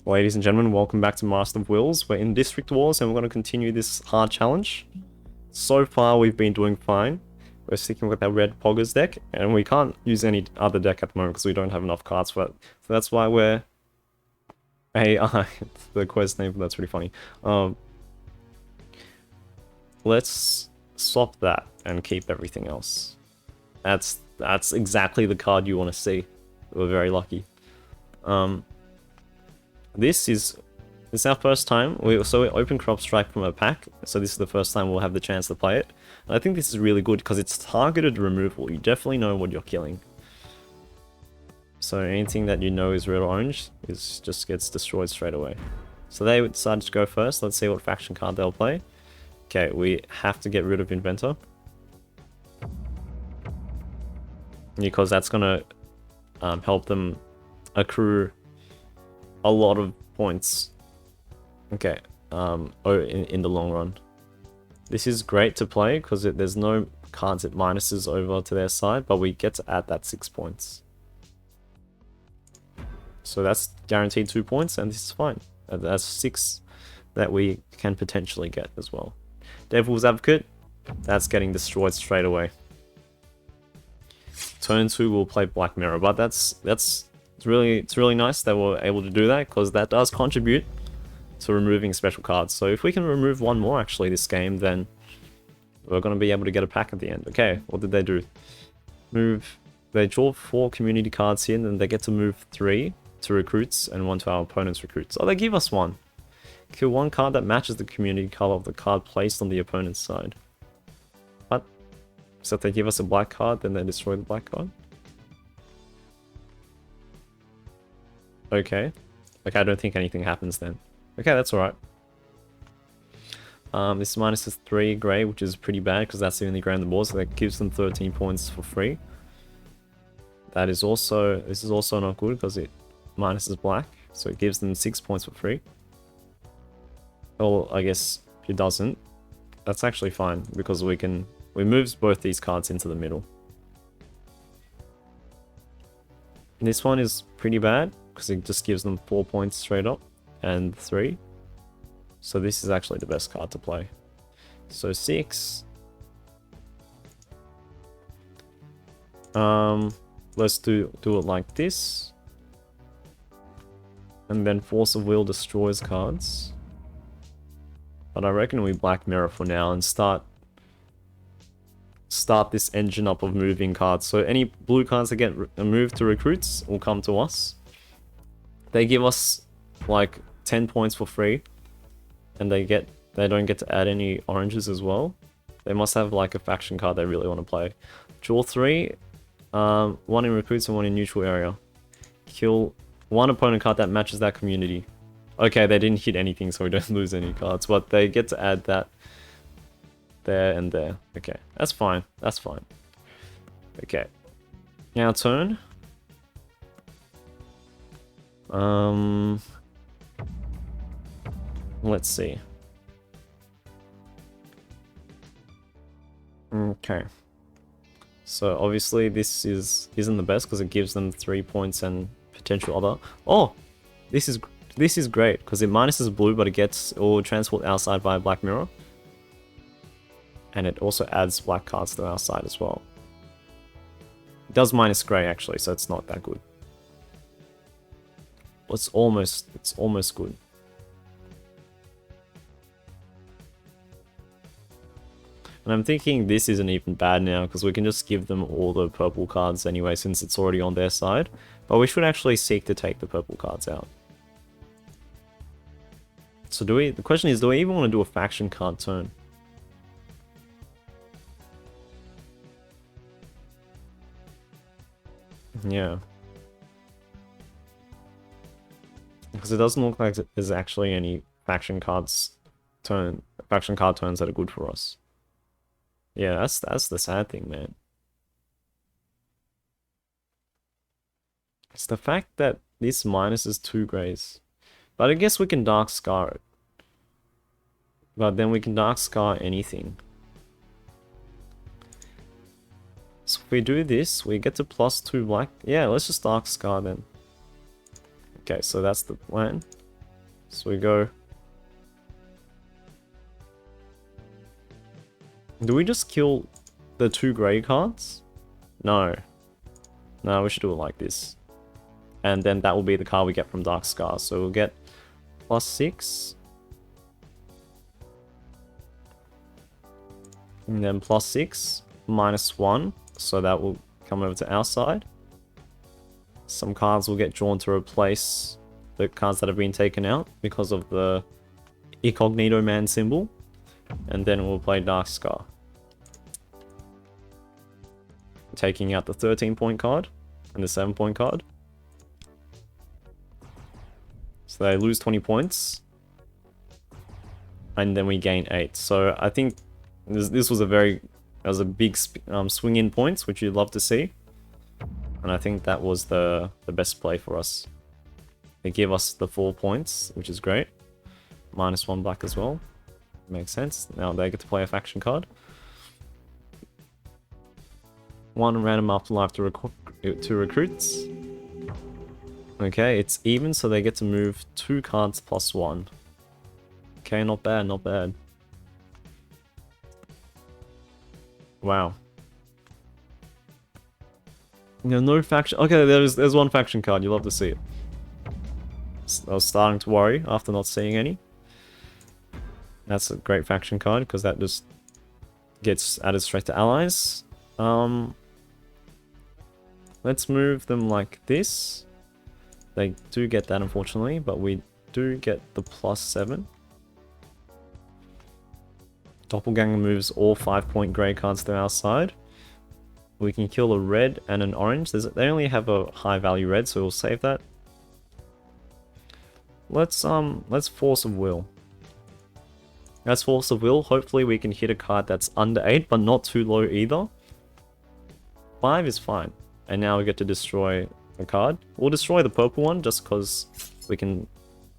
Ladies and gentlemen, welcome back to Master of Wills. We're in District Wars and we're going to continue this hard challenge. So far we've been doing fine. We're sticking with our red poggiest deck and we can't use any other deck at the moment because we don't have enough cards for it. So that's why we're... AI, the quest name, that's pretty funny. Let's swap that and keep everything else. That's exactly the card you want to see. We're very lucky. This is our first time. We open Crop Strike from a pack, so this is the first time we'll have the chance to play it. And I think this is really good because it's targeted removal. You definitely know what you're killing. So anything that you know is red or orange just gets destroyed straight away. So they decided to go first. Let's see what faction card they'll play. Okay, we have to get rid of Inventor. Because that's gonna help them accrue a lot of points. Okay, in the long run. This is great to play because there's no cards it minuses over to their side, but we get to add that 6 points. So that's guaranteed 2 points, and this is fine. That's 6 that we can potentially get as well. Devil's Advocate, that's getting destroyed straight away. Turn 2 we'll play Black Mirror, but it's really nice that we're able to do that because that does contribute to removing special cards. So if we can remove one more actually this game, then we're going to be able to get a pack at the end. Okay, what did they do? They draw 4 community cards here, and then they get to move 3 to recruits and 1 to our opponent's recruits. Oh, they give us 1. Kill 1 card that matches the community color of the card placed on the opponent's side. What? So if they give us a black card, then they destroy the black card? Okay. Okay, I don't think anything happens then. Okay, that's alright. This minus is 3 grey, which is pretty bad because that's the only grey on the board, so that gives them 13 points for free. This is also not good because it minuses black, so it gives them 6 points for free. Well, I guess it doesn't. That's actually fine because we moves both these cards into the middle. This one is pretty bad because it just gives them 4 points straight up and 3. So this is actually the best card to play. So 6. Let's do it like this. And then Force of Will destroys cards. But I reckon we Black Mirror for now and start this engine up of moving cards. So any blue cards that get moved to recruits will come to us. They give us like 10 points for free, and they don't get to add any oranges as well. They must have like a faction card they really want to play. Draw 3, 1 in recruits and 1 in neutral area. Kill 1 opponent card that matches that community. Okay, they didn't hit anything, so we don't lose any cards, but they get to add that there and there. Okay, that's fine. That's fine. Okay, now turn. Let's see. Okay. So obviously this isn't the best because it gives them 3 points and potential other. Oh, this is great because it minuses blue, but it gets all transport outside via Black Mirror. And it also adds black cards to our side as well. It does minus grey actually, so it's not that good. It's almost good. And I'm thinking this isn't even bad now because we can just give them all the purple cards anyway since it's already on their side. But we should actually seek to take the purple cards out. So the question is, do we even want to do a faction card turn? Yeah. Because it doesn't look like there's actually any faction card turns that are good for us. Yeah, that's the sad thing, man. It's the fact that this minuses 2 greys. But I guess we can Dark Scar it. But then we can Dark Scar anything. So if we do this, we get to +2 black. Yeah, let's just Dark Scar then. Okay, so that's the plan. So we go... Do we just kill the 2 grey cards? No. No, we should do it like this. And then that will be the card we get from Dark Scar. So we'll get +6. And then +6, -1. So that will come over to our side. Some cards will get drawn to replace the cards that have been taken out because of the Incognito Man symbol. And then we'll play Dark Scar. Taking out the 13-point card and the 7-point card. So they lose 20 points. And then we gain 8. So I think this was a big swing in points, which you'd love to see. And I think that was the best play for us. They give us the 4 points, which is great. -1 black as well. Makes sense. Now they get to play a faction card. 1 random afterlife to recruits. Okay, it's even, so they get to move 2 cards +1. Okay, not bad, not bad. Wow. No faction. Okay, there's 1 faction card. You love to see it. I was starting to worry after not seeing any. That's a great faction card because that just gets added straight to allies. Let's move them like this. They do get that, unfortunately, but we do get the +7. Doppelganger moves all 5-point grey cards to our side. We can kill a red and an orange. They only have a high value red, so we'll save that. Let's Force of Will. That's Force of Will. Hopefully we can hit a card that's under 8, but not too low either. 5 is fine. And now we get to destroy a card. We'll destroy the purple one just because we can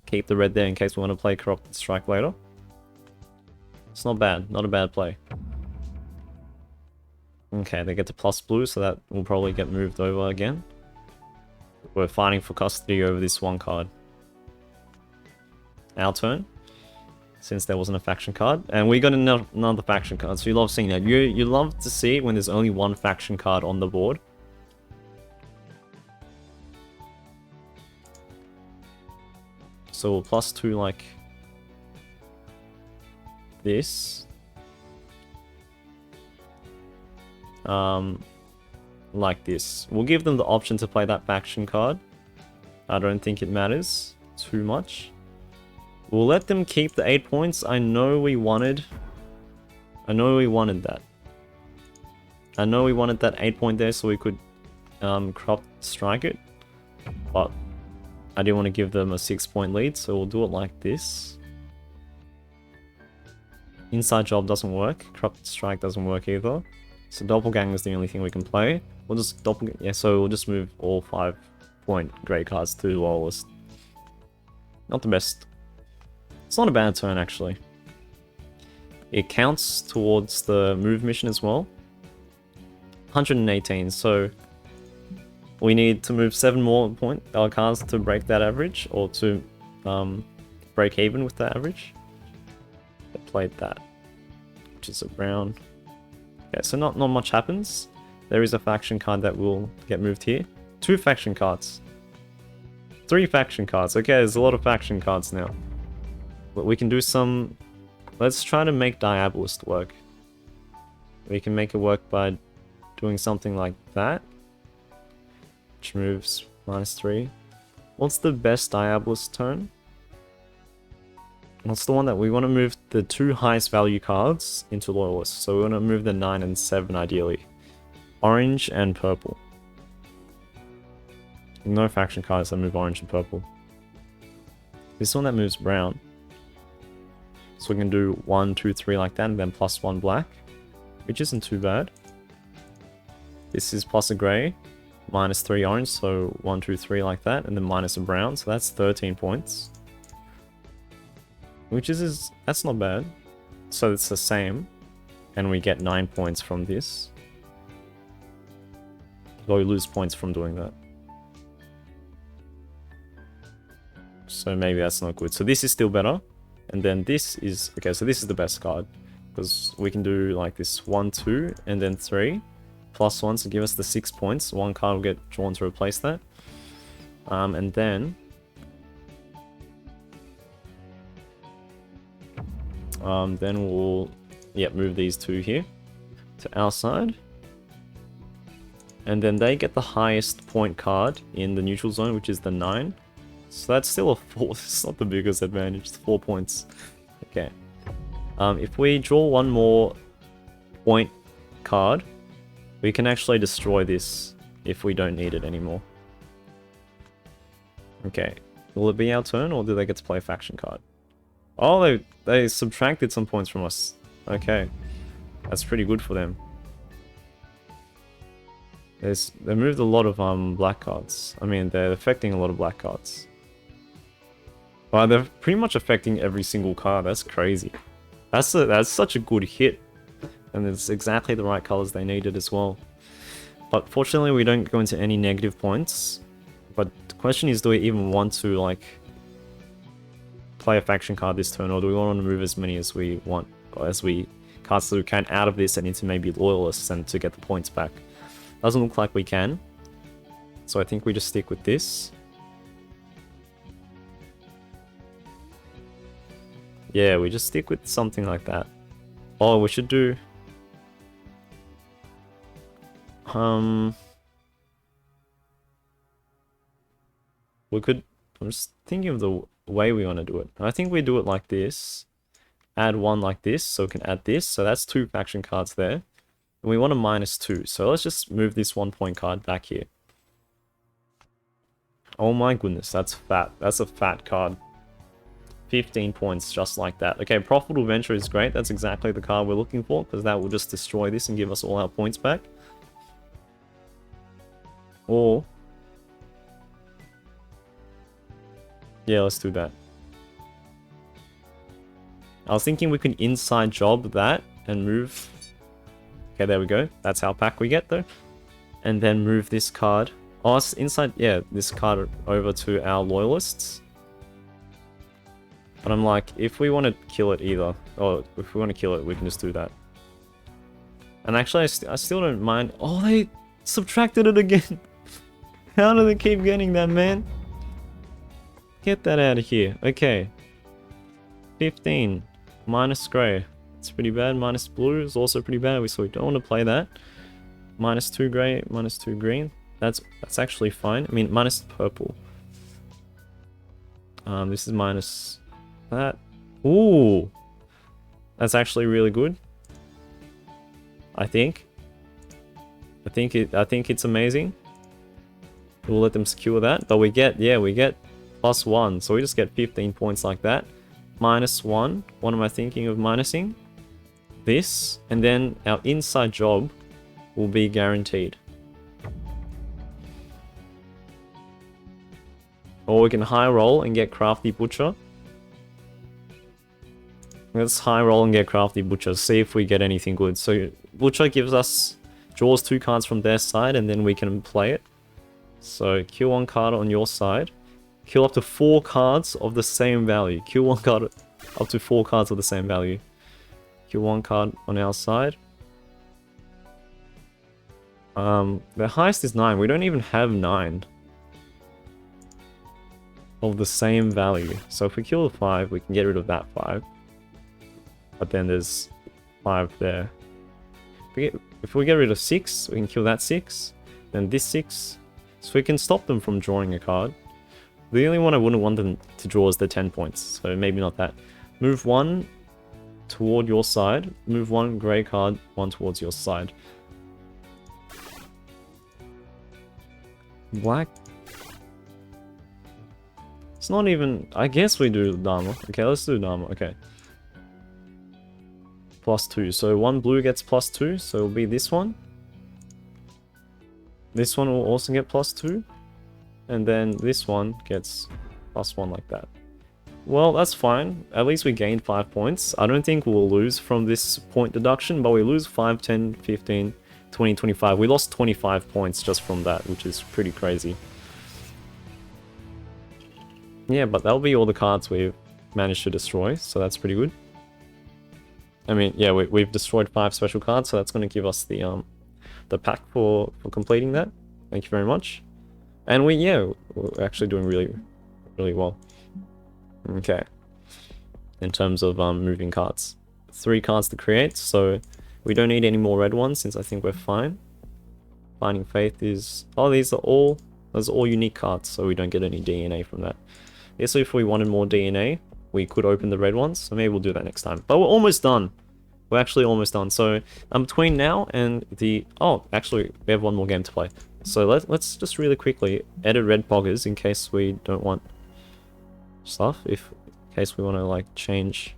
keep the red there in case we want to play Corrupted Strike later. It's not bad. Not a bad play. Okay, they get to +blue, so that will probably get moved over again. We're fighting for custody over this 1 card. Our turn, since there wasn't a faction card. And we got another faction card, so you love seeing that. You love to see it when there's only 1 faction card on the board. So we'll +2 like this. Like this. We'll give them the option to play that faction card. I don't think it matters too much. We'll let them keep the 8 points. I know we wanted that. I know we wanted that 8-point there so we could crop strike it. But I didn't want to give them a 6-point lead, so we'll do it like this. Inside Job doesn't work. Corrupted Strike doesn't work either. So Doppelganger is the only thing we can play. We'll just so we'll just move all 5-point grey cards to the lowest. Not the best. It's not a bad turn, actually. It counts towards the move mission as well. 118, so we need to move 7 more cards to break that average, or to break even with that average. I played that, which is a brown. Okay, so not much happens. There is a faction card that will get moved here. 2 faction cards. 3 faction cards. Okay, there's a lot of faction cards now. But we can do some... Let's try to make Diabolist work. We can make it work by doing something like that. Which moves -3. What's the best Diabolist turn? What's the one that we want to move the 2 highest value cards into Loyalists? So we want to move the 9 and 7 ideally. Orange and purple. No faction cards that move orange and purple. This one that moves brown. So we can do 1, 2, 3 like that, and then +1 black, which isn't too bad. This is plus a grey, -3 orange, so 1, 2, 3 like that, and then minus a brown, so that's 13 points. Which is that's not bad. So it's the same, and we get 9 points from this. Though we lose points from doing that. So maybe that's not good. So this is still better. And then this is... Okay, so this is the best card. Because we can do like this 1, 2, and then 3. +1 to give us the 6 points. One card will get drawn to replace that. And then... then we'll... Yeah, move these two here to our side. And then they get the highest point card in the neutral zone, which is the 9. So that's still a 4. It's not the biggest advantage. It's 4 points. Okay. If we draw one more point card, we can actually destroy this if we don't need it anymore. Okay. Will it be our turn, or do they get to play a faction card? Oh, they subtracted some points from us. Okay. That's pretty good for them. They moved a lot of black cards. I mean, they're affecting a lot of black cards. Well, they're pretty much affecting every single card. That's crazy. That's such a good hit. And it's exactly the right colors they needed as well. But fortunately, we don't go into any negative points. But the question is, do we even want to, like, play a faction card this turn, or do we want to move as many as we want, or as we cards that we can out of this and into maybe loyalists and to get the points back? Doesn't look like we can. So I think we just stick with this. Yeah, we just stick with something like that. Oh, we should do... We could... I'm just thinking of the way we want to do it. I think we do it like this. Add one like this, so we can add this. So that's 2 faction cards there. And we want a -2. So let's just move this 1 point card back here. Oh my goodness, that's fat. That's a fat card. 15 points just like that. Okay, Profitable Venture is great. That's exactly the card we're looking for, because that will just destroy this and give us all our points back. Or... yeah, let's do that. I was thinking we can inside job that and move... Okay, there we go. That's how pack we get though. And then move this card. Oh, it's inside... yeah, this card over to our loyalists. But I'm like, if we want to kill it either, or if we want to kill it, we can just do that. And actually, I still don't mind. Oh, they subtracted it again. How do they keep getting that, man? Get that out of here. Okay. 15. Minus grey. It's pretty bad. Minus blue is also pretty bad. So we don't want to play that. -2 grey, -2 green. That's actually fine. I mean, minus purple. This is minus that. Ooh. That's actually really good. I think it's amazing. We'll let them secure that. But we get, yeah, we get +1. So we just get 15 points like that. -1. What am I thinking of minusing? This. And then our inside job will be guaranteed. Or we can high roll and get Crafty Butcher. Let's high roll and get Crafty Butcher. See if we get anything good. So Butcher gives us, draws 2 cards from their side, and then we can play it. So kill 1 card on your side. Kill up to 4 cards of the same value. Kill 1 card up to 4 cards of the same value. Kill 1 card on our side. The highest is 9. We don't even have 9 of the same value. So if we kill the 5, we can get rid of that 5. But then there's 5 there. If we get rid of 6, we can kill that 6. Then this 6. So we can stop them from drawing a card. The only one I wouldn't want them to draw is the 10 points. So maybe not that. Move 1 toward your side. Move 1 grey card, 1 towards your side. Black. It's not even... I guess we do Dharma. Okay, let's do Dharma. Okay. +2. So 1 blue gets +2. So it'll be this one. This one will also get +2. And then this one gets +1 like that. Well, that's fine. At least we gained 5 points. I don't think we'll lose from this point deduction, but we lose 5, 10, 15, 20, 25. We lost 25 points just from that, which is pretty crazy. Yeah, but that'll be all the cards we've managed to destroy, so that's pretty good. I mean, yeah, we've destroyed 5 special cards, so that's going to give us the pack for completing that. Thank you very much. And we're actually doing really well. Okay. In terms of moving cards. 3 cards to create, so we don't need any more red ones since I think we're fine. Finding Faith is... Oh, those are all unique cards, so we don't get any DNA from that. Yeah, so if we wanted more DNA, we could open the red ones, so maybe we'll do that next time. But we're almost done. We're actually almost done. So between now and the... Oh, actually, we have one more game to play. So let's just really quickly edit red poggers in case we don't want stuff. In case we want to like change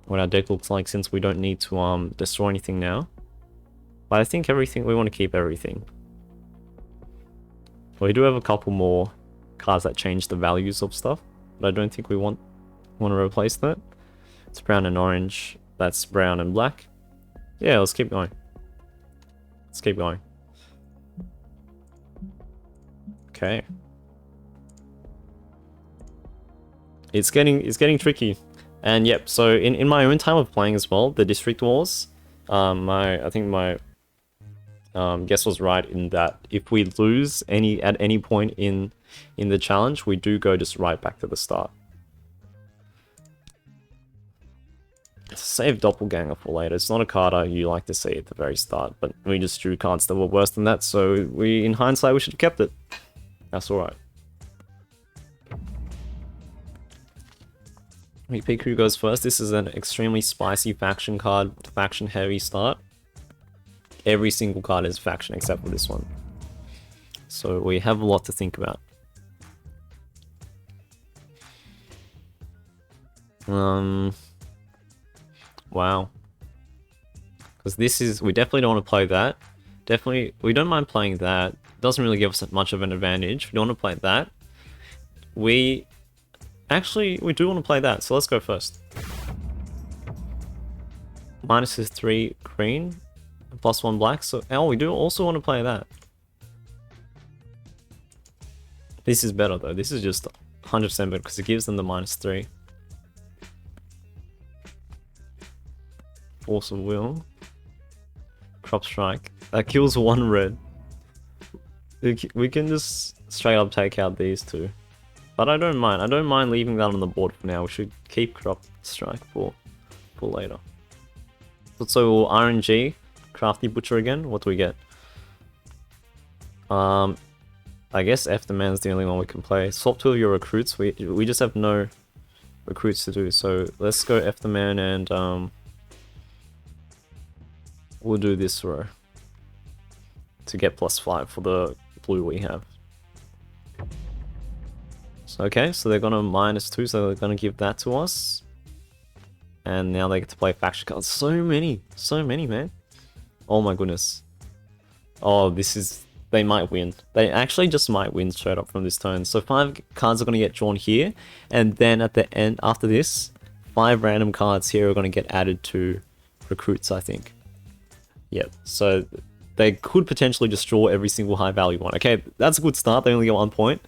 what our deck looks like, since we don't need to destroy anything now. But I think everything, we want to keep everything. We do have a couple more cards that change the values of stuff, but I don't think we want to replace that. It's brown and orange. That's brown and black. Yeah, let's keep going. Let's keep going. Okay. It's getting tricky. And yep, so in my own time of playing as well, the District Wars, I think my guess was right in that if we lose at any point in the challenge, we do go just right back to the start. Save Doppelganger for later. It's not a card you like to see at the very start, but we just drew cards that were worse than that, so in hindsight, we should have kept it. That's alright. We pick who goes first. This is an extremely spicy faction card, faction heavy start. Every single card is faction except for this one. So we have a lot to think about. Wow. Because this is... We definitely don't want to play that. Definitely... We don't mind playing that. It doesn't really give us much of an advantage. We don't want to play that. Actually, we do want to play that, so let's go first. Minus is 3 green. Plus 1 black, so... Oh, we do also want to play that. This is better though. This is just 100% better because it gives them the -3. Force of Will. Crop Strike. That kills 1 red. We can just straight up take out these 2. But I don't mind. I don't mind leaving that on the board for now. We should keep Crop Strike for later. So RNG. Crafty Butcher again. What do we get? I guess F the Man's the only one we can play. Swap 2 of your recruits. We just have no recruits to do. So let's go F the Man and we'll do this row to get +5 for the blue we have. So, okay, so they're gonna -2, so they're gonna give that to us. And now they get to play faction cards. So many, man. Oh my goodness. Oh, this is... They might win. They actually just might win straight up from this turn. So 5 cards are going to get drawn here. And then at the end, after this, 5 random cards here are going to get added to recruits, I think. Yep. So they could potentially just draw every single high value one. Okay, that's a good start. They only get 1 point.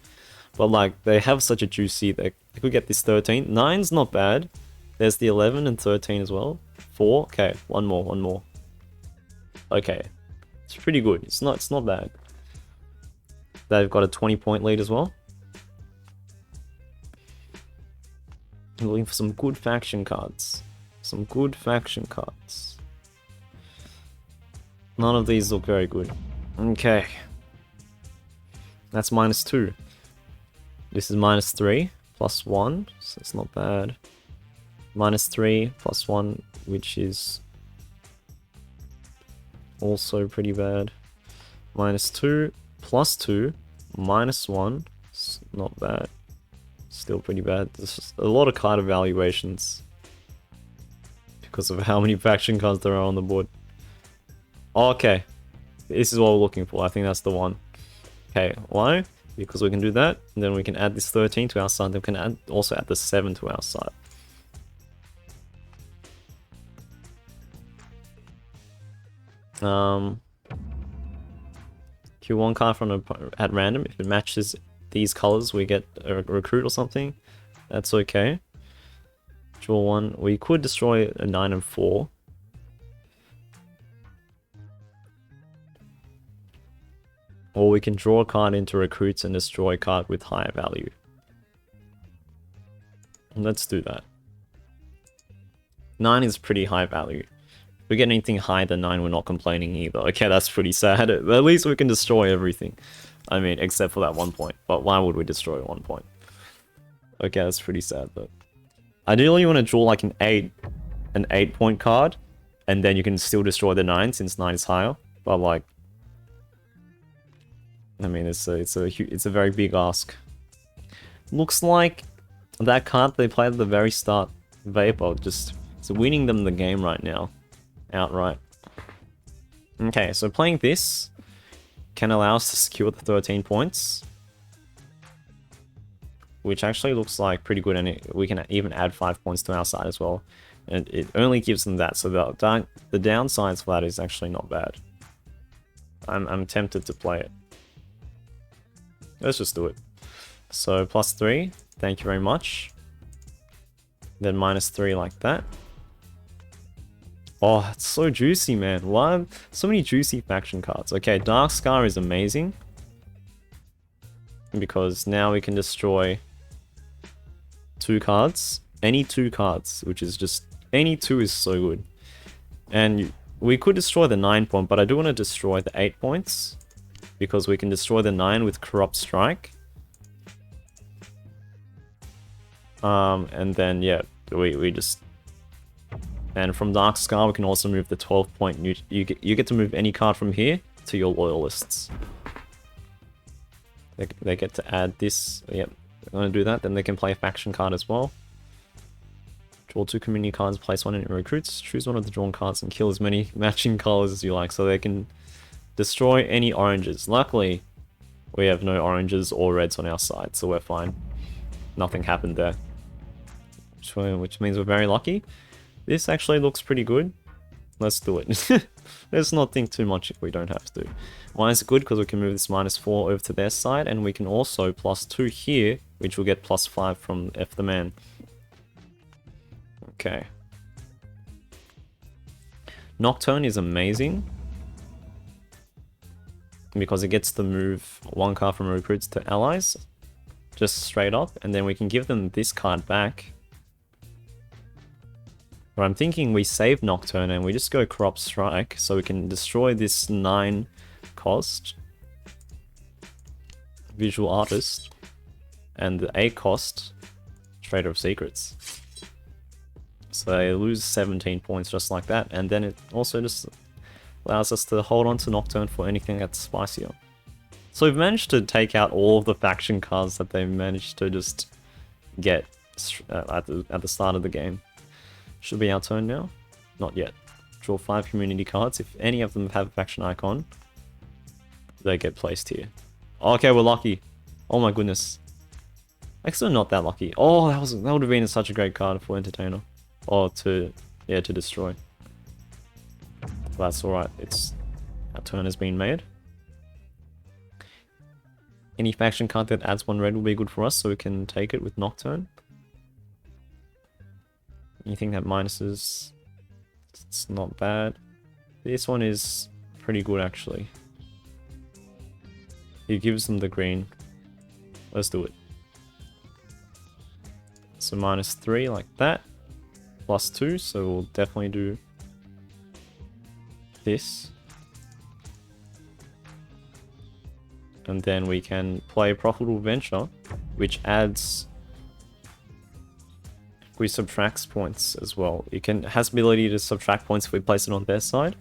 But like, they have such a juicy... They could get this 13. 9's not bad. There's the 11 and 13 as well. 4. Okay, one more. Okay. It's pretty good. It's not bad. They've got a 20-point lead as well. I'm looking for some good faction cards. None of these look very good. Okay. That's -2. This is -3 plus 1, so it's not bad. -3 plus 1, which is also pretty bad. -2 plus 2 -1, it's not bad. Still pretty bad. There's just a lot of card evaluations because of how many faction cards there are on the board. Oh, okay, this is what we're looking for. I think that's the one. Okay, why? Because we can do that, and then we can add this 13 to our side. Then we can also add the 7 to our side. Q1 card from at random. If it matches these colors, we get a recruit or something. That's okay. Draw one. We could destroy a 9 and 4. Or we can draw a card into recruits and destroy a card with higher value. Let's do that. 9 is pretty high value. If we get anything higher than 9, we're not complaining either. Okay, that's pretty sad. But at least we can destroy everything. I mean, except for that 1 point. But why would we destroy 1 point? Okay, that's pretty sad though. Ideally, you want to draw like an 8-point card, and then you can still destroy the 9 since 9 is higher. But like, I mean, it's a very big ask. Looks like that card they played at the very start, Vapor, just it's winning them the game right now, outright. Okay, so playing this can allow us to secure the 13 points, which actually looks like pretty good, and we can even add 5 points to our side as well. And it only gives them that, so the downsides for that is actually not bad. I'm tempted to play it. Let's just do it. So +3, thank you very much. Then -3 like that. Oh, it's so juicy, man. Why? So many juicy faction cards. Okay, Dark Scar is amazing. Because now we can destroy 2 cards. Any 2 cards, which is just... Any 2 is so good. And we could destroy the 9 point, but I do want to destroy the 8 points. Because we can destroy the 9 with Corrupt Strike. And then, yeah, we just... And from Dark Scar, we can also move the 12 point. You get to move any card from here to your loyalists. They get to add this. Yep, they're going to do that. Then they can play a faction card as well. Draw 2 community cards, place 1 in recruits. Choose one of the drawn cards and kill as many matching colors as you like. So they can destroy any oranges. Luckily, we have no oranges or reds on our side, so we're fine. Nothing happened there. Which means we're very lucky. This actually looks pretty good. Let's do it. Let's not think too much if we don't have to. Why is it good? Because we can move this -4 over to their side, and we can also +2 here, which will get +5 from F the Man. Okay. Nocturne is amazing. Because it gets to move 1 card from recruits to allies. Just straight up, and then we can give them this card back. But I'm thinking we save Nocturne and we just go Corrupt Strike, so we can destroy this 9 cost Visual Artist and the 8 cost Trader of Secrets. So they lose 17 points just like that, and then it also just allows us to hold on to Nocturne for anything that's spicier. So we've managed to take out all of the faction cards that they managed to just get at the start of the game. Should be our turn now? Not yet. Draw 5 community cards. If any of them have a faction icon, they get placed here. Okay, we're lucky. Oh my goodness. Actually, not that lucky. Oh, that would have been such a great card for Entertainer. Or to destroy. That's alright. Our turn has been made. Any faction card that adds 1 red will be good for us, so we can take it with Nocturne. Anything that minuses, it's not bad. This one is pretty good actually. It gives them the green. Let's do it. So -3 like that. +2, so we'll definitely do this. And then we can play Profitable Venture, which adds... We subtracts points as well. It has the ability to subtract points if we place it on their side.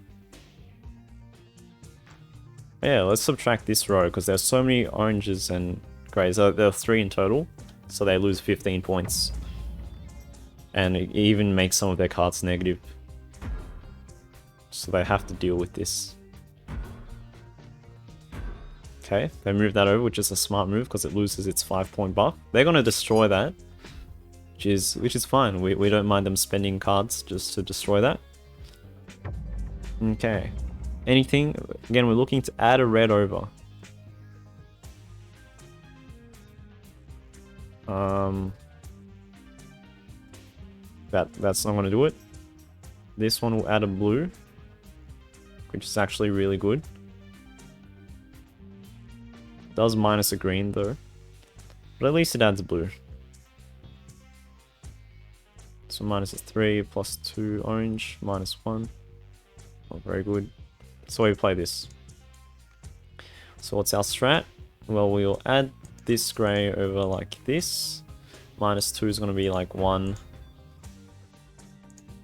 Yeah, let's subtract this row because there's so many oranges and greys. There are 3 in total, so they lose 15 points. And it even makes some of their cards negative. So they have to deal with this. Okay, they move that over, which is a smart move because it loses its 5-point buff. They're going to destroy that. Which is fine. We don't mind them spending cards just to destroy that. Okay. Anything? Again, we're looking to add a red over. That's not gonna do it. This one will add a blue, which is actually really good. Does minus a green though, but at least it adds a blue. So minus is 3, plus 2 orange, minus 1. Not very good. So we play this. So what's our strat? Well, we'll add this grey over like this. Minus 2 is going to be like 1,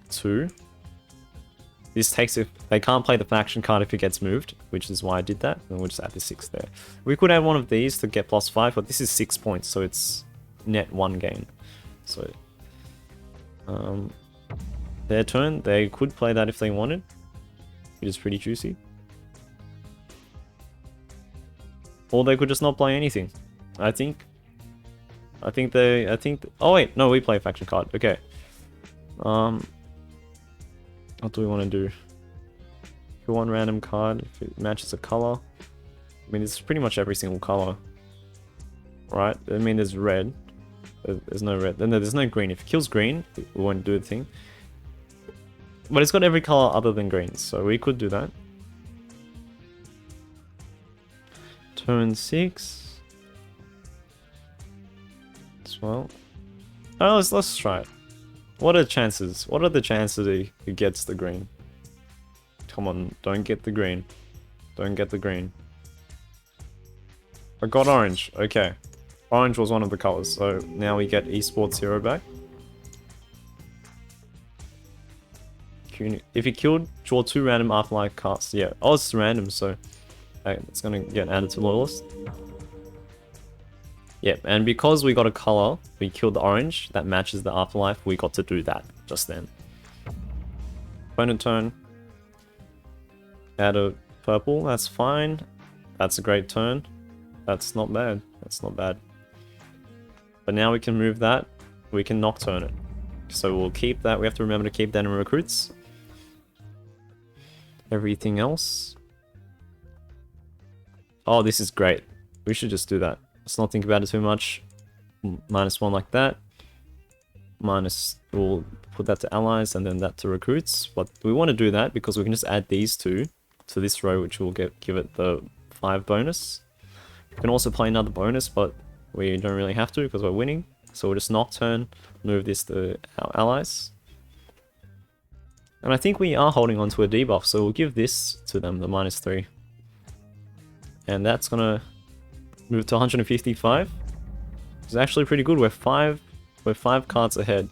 2. This takes if they can't play the faction card if it gets moved, which is why I did that. And we'll just add the 6 there. We could add one of these to get plus 5, but this is 6 points, so it's net 1 gain. So their turn, they could play that if they wanted, which is pretty juicy. Or they could just not play anything. I think, oh wait, no, we play a faction card. Okay. What do we want to do? Pick one random card if it matches a color. I mean, it's pretty much every single color, right? I mean, there's red. There's no red. Then there's no green. If it kills green, it won't do the thing. But it's got every color other than green, so we could do that. Turn 6. As well. Oh, let's try it. What are the chances? What are the chances he gets the green? Come on, don't get the green. Don't get the green. I got orange. Okay. Orange was one of the colors, so now we get esports hero back. If he killed, draw 2 random afterlife cards. Yeah, oh, it's random, so it's gonna get added to loyalist. Yeah, and because we got a color, we killed the orange that matches the afterlife. We got to do that just then. Opponent turn. Add a purple. That's fine. That's a great turn. That's not bad. That's not bad. But now we can move that. We can nocturne it. So we'll keep that. We have to remember to keep that in recruits. Everything else. Oh, this is great. We should just do that. Let's not think about it too much. -1 like that. We'll put that to allies and then that to recruits. But we want to do that because we can just add these two to this row, which will give it the 5 bonus. We can also play another bonus, but we don't really have to because we're winning. So we'll just nocturne, move this to our allies. And I think we are holding on to a debuff, so we'll give this to them, the -3. And that's gonna move to 155. It's actually pretty good. We're five cards ahead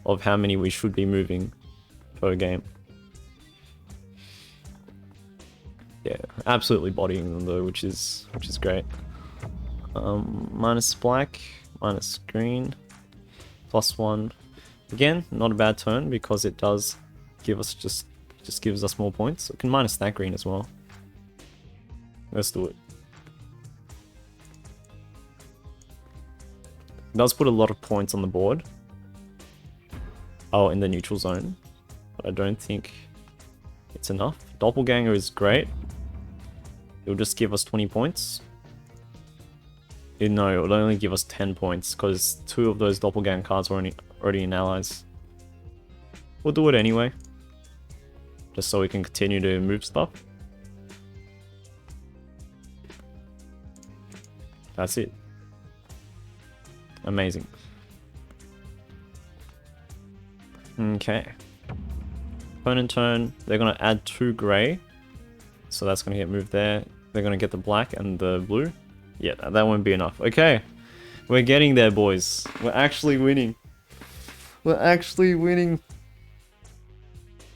of how many we should be moving per game. Yeah, absolutely bodying them though, which is great. Minus black, minus green, +1. Again, not a bad turn because it does give us just gives us more points. So we can minus that green as well. Let's do it. It does put a lot of points on the board. Oh, in the neutral zone. But I don't think it's enough. Doppelganger is great. It'll just give us 20 points. No, it'll only give us 10 points because 2 of those doppelganger cards are already in allies. We'll do it anyway. Just so we can continue to move stuff. That's it. Amazing. Okay. Opponent turn, they're going to add 2 grey. So that's going to get moved there. They're going to get the black and the blue. Yeah, that won't be enough. Okay. We're getting there, boys. We're actually winning. We're actually winning.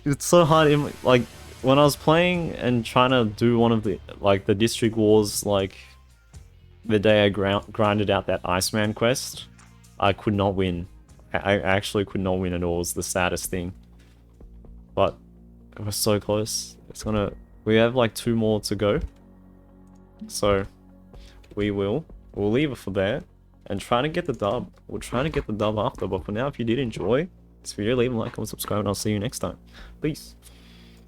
It's so hard. Like, when I was playing and trying to do one of the, like, the district wars, like, the day I grinded out that Iceman quest, I could not win. I actually could not win at all. It was the saddest thing. But it was so close. We have like 2 more to go. So we'll leave it for there and try to get the dub. We'll try to get the dub after. But for now, if you did enjoy this video, leave a like, comment, subscribe, and I'll see you next time. Peace.